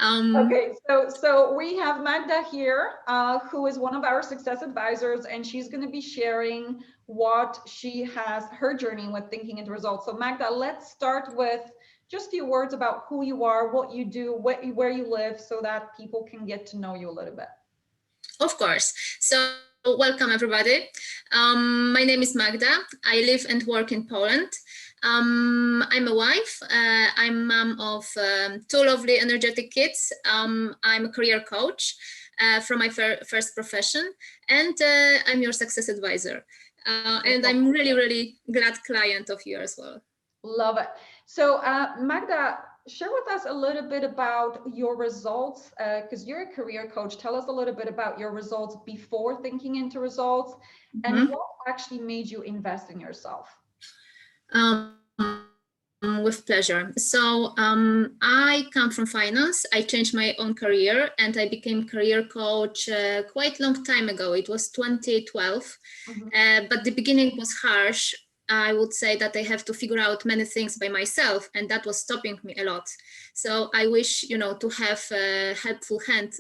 Okay, so we have Magda here, who is one of our success advisors, and she's going to be sharing what she has, her journey with thinking into results. So Magda, let's start with just a few words about who you are, what you do, where you live, so that people can get to know you a little bit. Of course. So welcome everybody. My name is Magda. I live and work in Poland. I'm a wife. I'm mom of two lovely, energetic kids. I'm a career coach from my first profession, and I'm your success advisor. And I'm really, really glad client of you as well. Love it. So Magda, share with us a little bit about your results, because you're a career coach. Tell us a little bit about your results before thinking into results, and what actually made you invest in yourself. With pleasure. So I come from finance. I changed my own career and I became career coach quite long time ago. It was 2012, but the beginning was harsh. I would say that I have to figure out many things by myself, and that was stopping me a lot. So I wish, to have a helpful hand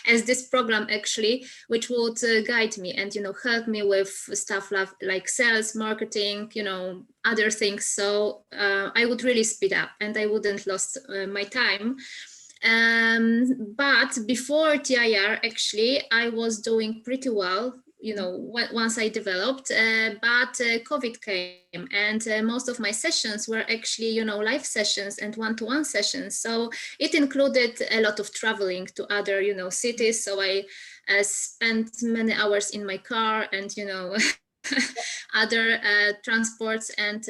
as this program actually, which would guide me and, help me with stuff like sales, marketing, other things. So I would really speed up and I wouldn't lose my time. But before TIR, actually, I was doing pretty well, once I developed, but COVID came and most of my sessions were actually, live sessions and one-to-one sessions. So it included a lot of traveling to other, cities. So I spent many hours in my car and, other transports, and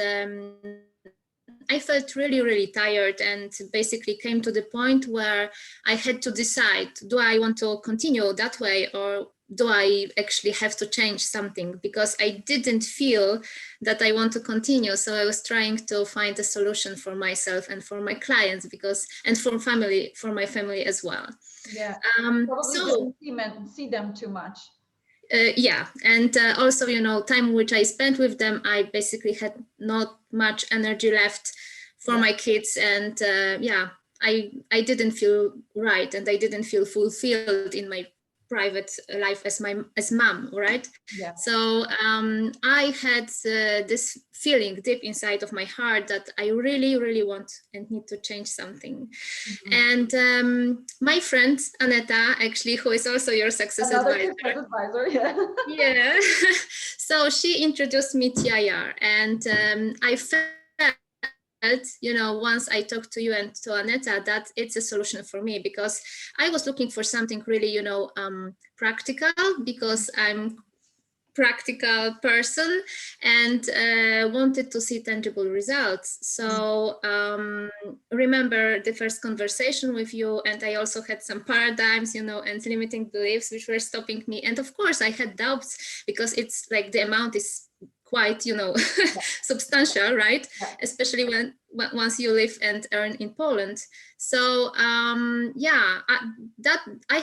I felt really, really tired, and basically came to the point where I had to decide, do I want to continue that way, or do I actually have to change something? Because I didn't feel that I want to continue. So I was trying to find a solution for myself and for my clients, and for my family as well. Yeah, probably didn't see them too much. Yeah, and also, time which I spent with them, I basically had not much energy left for my kids, and I didn't feel right, and I didn't feel fulfilled in my private life as mom, right? Yeah. So I had this feeling deep inside of my heart that I really, really want and need to change something. And my friend Aneta, actually, who is also your success advisor. Yeah. So she introduced me TIR, and I felt, once I talked to you and to Aneta, that it's a solution for me, because I was looking for something really, practical, because I'm practical person and wanted to see tangible results. So remember the first conversation with you, and I also had some paradigms, and limiting beliefs which were stopping me. And of course I had doubts, because it's like the amount is quite, substantial, right? Especially once you live and earn in Poland. So I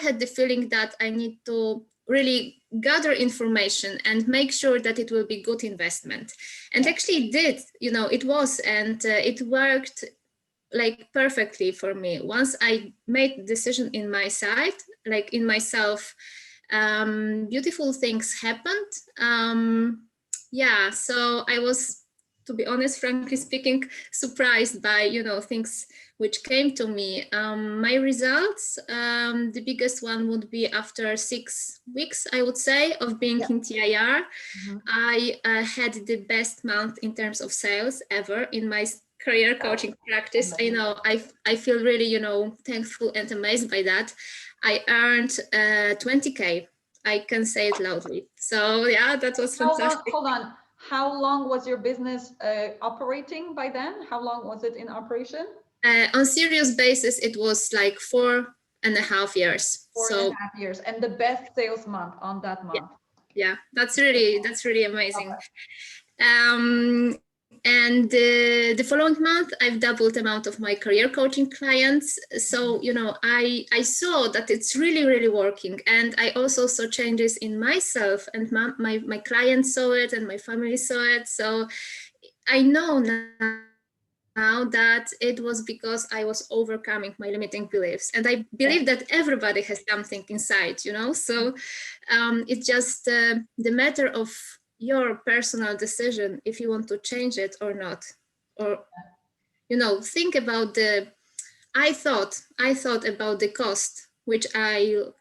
had the feeling that I need to really gather information and make sure that it will be good investment. And actually it did, it was, and it worked like perfectly for me. Once I made the decision in my side, like in myself, beautiful things happened. So I was, to be honest, frankly speaking, surprised by, things which came to me. My results, the biggest one would be after 6 weeks, I would say, of being in TIR. I had the best month in terms of sales ever in my career coaching practice. I feel really, thankful and amazed by that. I earned 20K. I can say it loudly. So yeah, that was fantastic. Hold on. How long was your business operating by then? How long was it in operation? On serious basis, it was like 4.5 years. 4.5 years, and the best sales month on that month. Yeah, that's really amazing. And the following month, I've doubled the amount of my career coaching clients. So, I saw that it's really, really working. And I also saw changes in myself, and my clients saw it and my family saw it. So I know now that it was because I was overcoming my limiting beliefs. And I believe that everybody has something inside, you know, so it's just the matter of your personal decision if you want to change it or not. Or, you know, think about the, I thought about the cost, which I'll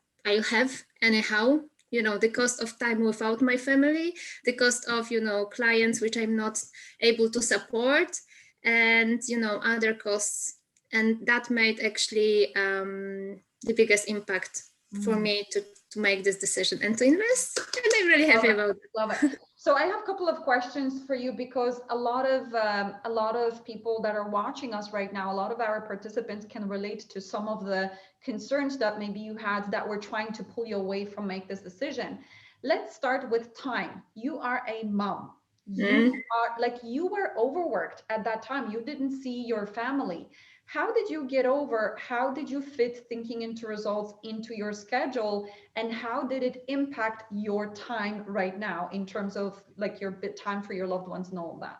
have anyhow, you know, the cost of time without my family, the cost of, you know, clients which I'm not able to support, and, you know, other costs. And that made actually the biggest impact for me to make this decision and to invest. And I'm really happy about it. Love it. So I have a couple of questions for you, because a lot of people that are watching us right now, a lot of our participants can relate to some of the concerns that maybe you had that were trying to pull you away from make this decision. Let's start with time. You are a mom. You are like, you were overworked at that time. You didn't see your family. How did you get over? How did you fit thinking into results into your schedule? And how did it impact your time right now in terms of like your time for your loved ones and all of that?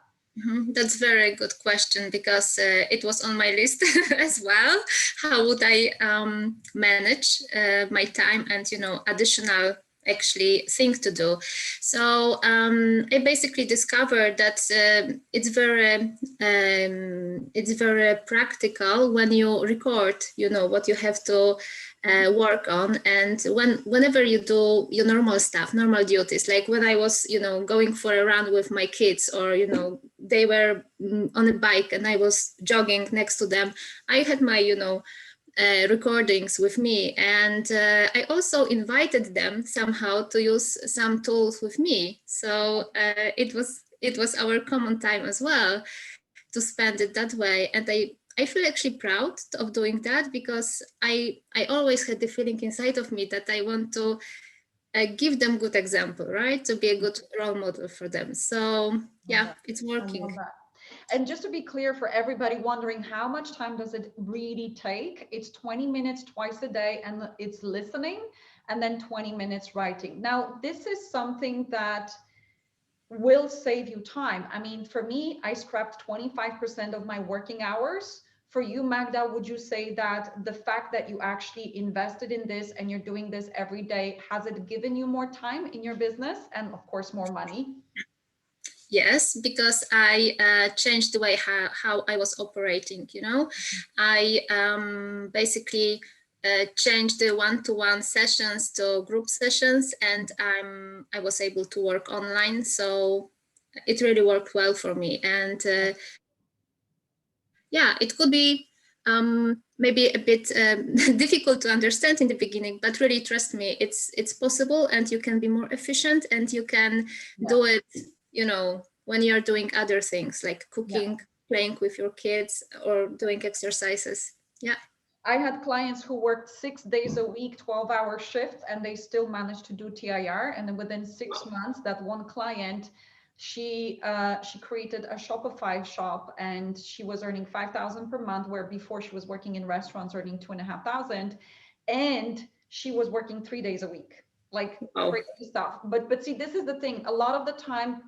That's a very good question, because it was on my list as well. How would I manage my time and, you know, additional actually thing to do? So I basically discovered that it's very practical when you record, you know, what you have to work on, and whenever you do your normal stuff, normal duties, like when I was, you know, going for a run with my kids, or, you know, they were on a bike and I was jogging next to them, I had my, you know, recordings with me, and I also invited them somehow to use some tools with me. So it was our common time as well to spend it that way, and I feel actually proud of doing that, because I always had the feeling inside of me that I want to give them good example, right? To be a good role model for them. So yeah, it's working. And just to be clear for everybody wondering, how much time does it really take? It's 20 minutes twice a day, and it's listening, and then 20 minutes writing. Now, this is something that will save you time. I mean, for me, I scrapped 25% of my working hours. For you, Magda, would you say that the fact that you actually invested in this and you're doing this every day, has it given you more time in your business and of course more money? Yes, because I changed the way how I was operating, you know. I basically changed the one-to-one sessions to group sessions, and I was able to work online. So it really worked well for me. And yeah, it could be maybe a bit difficult to understand in the beginning, but really trust me, it's possible, and you can be more efficient, and you can do it, you know, when you're doing other things like cooking, playing with your kids, or doing exercises. Yeah. I had clients who worked 6 days a week, 12-hour shifts, and they still managed to do TIR. And then within 6 months, that one client, she created a Shopify shop, and she was earning 5,000 per month, where before she was working in restaurants earning 2,500, and she was working 3 days a week, like crazy stuff. But see, this is the thing. A lot of the time,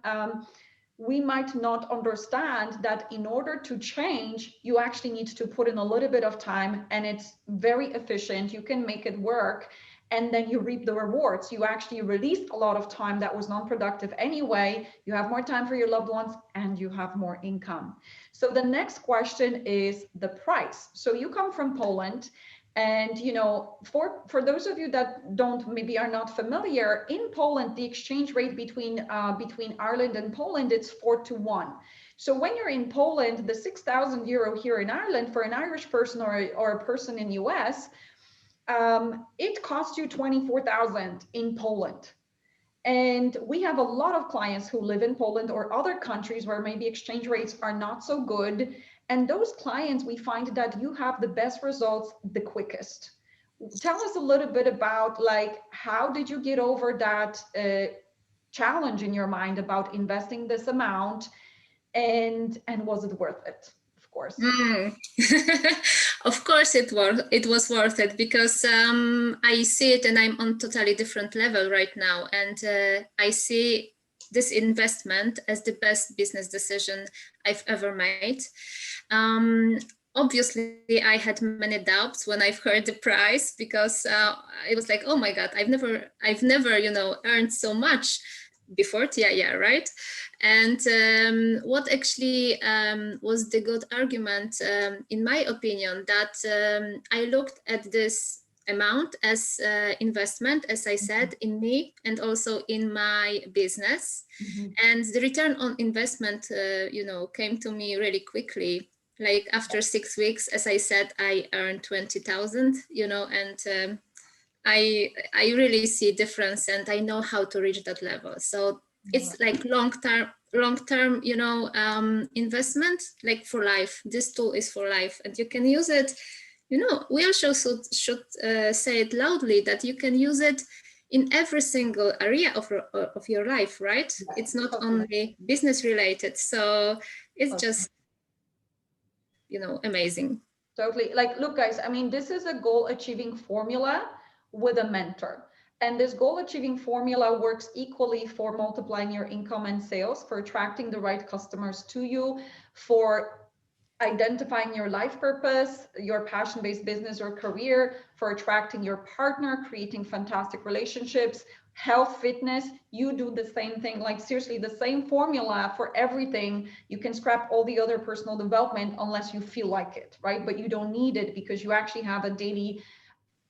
we might not understand that in order to change, you actually need to put in a little bit of time, and it's very efficient. You can make it work, and then you reap the rewards. You actually released a lot of time that was non-productive anyway. You have more time for your loved ones, and you have more income. So the next question is the price. So you come from Poland. And, you know, for those of you that maybe are not familiar, in Poland, the exchange rate between Ireland and Poland, it's 4-1. So when you're in Poland, the 6,000 euro here in Ireland for an Irish person or a person in US, it costs you 24,000 in Poland. And we have a lot of clients who live in Poland or other countries where maybe exchange rates are not so good. And those clients, we find that you have the best results the quickest. Tell us a little bit about, like, how did you get over that challenge in your mind about investing this amount, and was it worth it? Of course. Of course it was worth it, because I see it, and I'm on totally different level right now, and I see this investment as the best business decision I've ever made. Obviously, I had many doubts when I've heard the price, because it was like, oh my God, I've never, earned so much before TIA, right? And what actually was the good argument, in my opinion, that I looked at this amount as investment, as I said, in me and also in my business. And the return on investment, came to me really quickly. Like after 6 weeks, as I said, I earned 20,000, and I really see difference, and I know how to reach that level. So it's like long-term, investment, like for life. This tool is for life, and you can use it. We also should say it loudly, that you can use it in every single area of your life, right? It's not only business related. So it's just, amazing. Totally. Like, look, guys, I mean, this is a goal achieving formula with a mentor. And this goal achieving formula works equally for multiplying your income and sales, for attracting the right customers to you, for identifying your life purpose, your passion-based business or career, for attracting your partner, creating fantastic relationships, health, fitness. You do the same thing, like seriously, the same formula for everything. You can scrap all the other personal development unless you feel like it, right? But you don't need it, because you actually have a daily,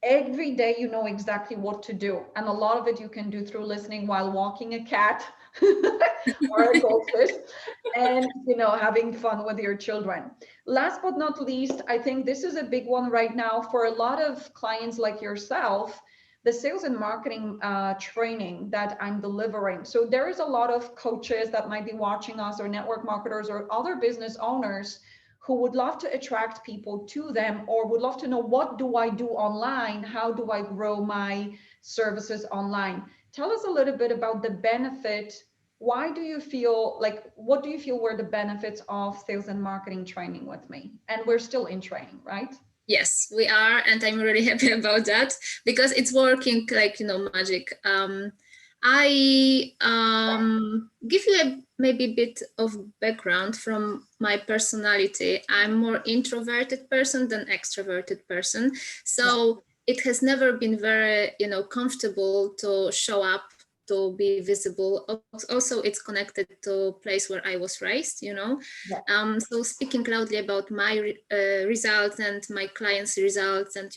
every day you know exactly what to do. And a lot of it you can do through listening while walking a cat or a goldfish, and having fun with your children. Last but not least, I think this is a big one right now for a lot of clients like yourself, the sales and marketing training that I'm delivering. So there is a lot of coaches that might be watching us, or network marketers, or other business owners who would love to attract people to them, or would love to know, what do I do online? How do I grow my services online? Tell us a little bit about the benefit. Why do you feel like, what do you feel were the benefits of sales and marketing training with me? And we're still in training, right? Yes, we are. And I'm really happy about that, because it's working like, magic. I give you a maybe bit of background from my personality. I'm more introverted person than extroverted person. So it has never been very, comfortable to show up, to be visible. Also, it's connected to place where I was raised, So speaking loudly about my results and my clients' results, and,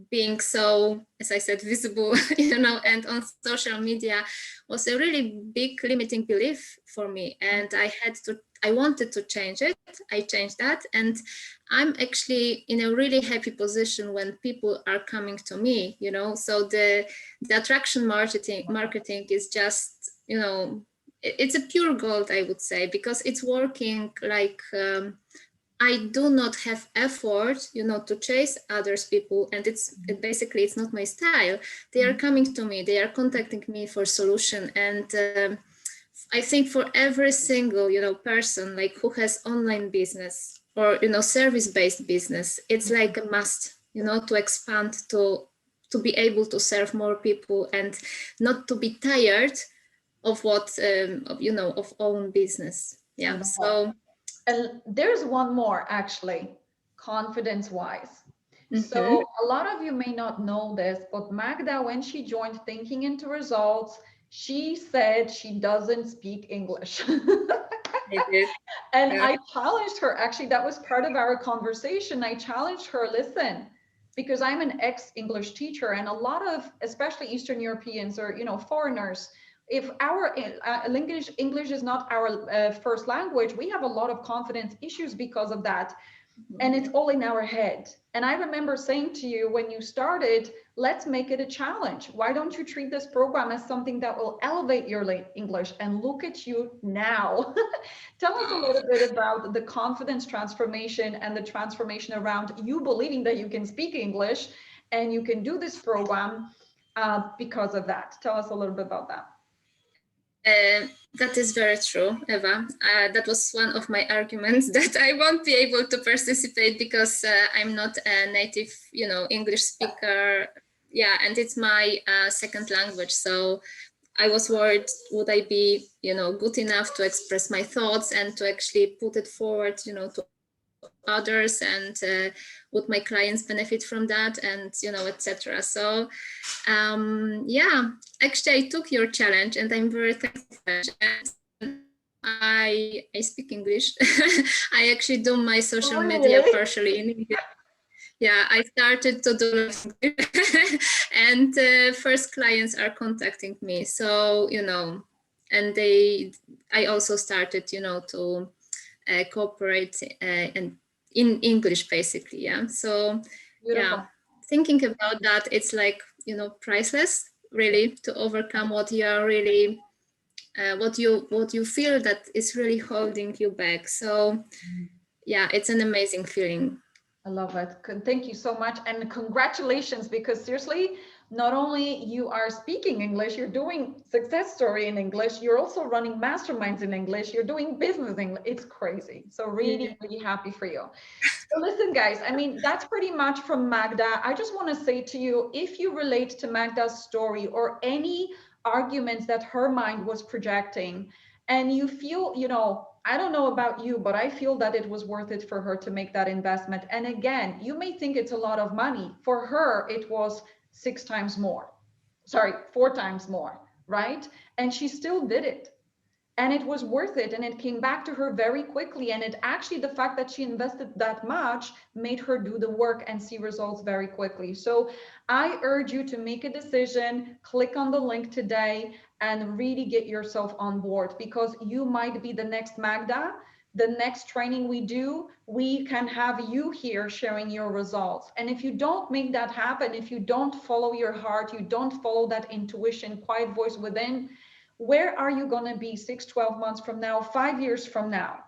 being so, as I said, visible, and on social media was a really big limiting belief for me. And I wanted to change it. I changed that. And I'm actually in a really happy position when people are coming to me, so the attraction marketing is just, it's a pure gold, I would say, because it's working like, I do not have effort, to chase others people, and it's not my style. They are coming to me, they are contacting me for solution. And I think for every single, person like who has online business or, service-based business, it's like a must, to expand, to be able to serve more people, and not to be tired of what, of own business. Yeah. So. And there's one more, actually, confidence-wise. So a lot of you may not know this, but Magda, when she joined Thinking into Results, she said she doesn't speak English. And I challenged her. Actually, that was part of our conversation. I challenged her, listen, because I'm an ex-English teacher, and a lot of, especially Eastern Europeans or, foreigners, if our English is not our first language, we have a lot of confidence issues because of that. And it's all in our head. And I remember saying to you when you started, let's make it a challenge. Why don't you treat this program as something that will elevate your English? And look at you now. Tell us a little bit about the confidence transformation and the transformation around you believing that you can speak English and you can do this program because of that. Tell us a little bit about that. That is very true, Eva. That was one of my arguments, that I won't be able to participate because I'm not a native, English speaker. Yeah, and it's my second language. So I was worried, would I be, good enough to express my thoughts and to actually put it forward, to others, and would my clients benefit from that, and etc. So yeah, actually I took your challenge and I'm very thankful for it. And I speak English. I actually do my social media partially in English. Yeah, I started to do and first clients are contacting me. So, and I also started, to cooperate and in English basically. Yeah. So Beautiful. yeah, thinking about that, it's like, priceless really, to overcome what you are really, what you feel that is really holding you back. So yeah, it's an amazing feeling. I love it. Thank you so much. And congratulations, because seriously, not only you are speaking English, you're doing success story in English, you're also running masterminds in English, you're doing business in English. It's crazy. So really, really happy for you. So listen, guys, I mean, that's pretty much from Magda. I just want to say to you, if you relate to Magda's story or any arguments that her mind was projecting, and you feel, I don't know about you, but I feel that it was worth it for her to make that investment. And again, you may think it's a lot of money. For her, it was 6 times more. Sorry, 4 times more, right? And she still did it. And it was worth it. And it came back to her very quickly. And it actually, the fact that she invested that much made her do the work and see results very quickly. So I urge you to make a decision, click on the link today, and really get yourself on board, because you might be the next Magda. The next training we do, we can have you here sharing your results. And if you don't make that happen, if you don't follow your heart, you don't follow that intuition, quiet voice within, where are you going to be 6, 12 months from now, 5 years from now?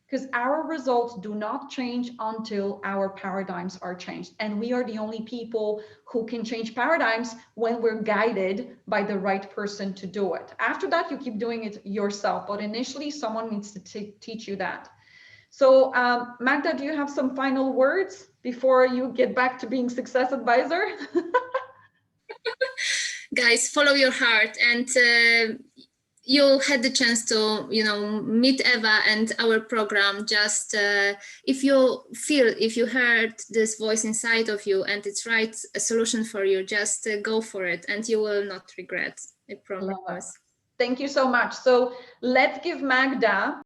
Because our results do not change until our paradigms are changed. And we are the only people who can change paradigms when we're guided by the right person to do it. After that, you keep doing it yourself. But initially, someone needs to teach you that. So Magda, do you have some final words before you get back to being success advisor? Guys, follow your heart. And you had the chance to, meet Eva and our program. Just if you heard this voice inside of you and it's right, a solution for you, just go for it and you will not regret. I promise. Thank you so much. So let's give Magda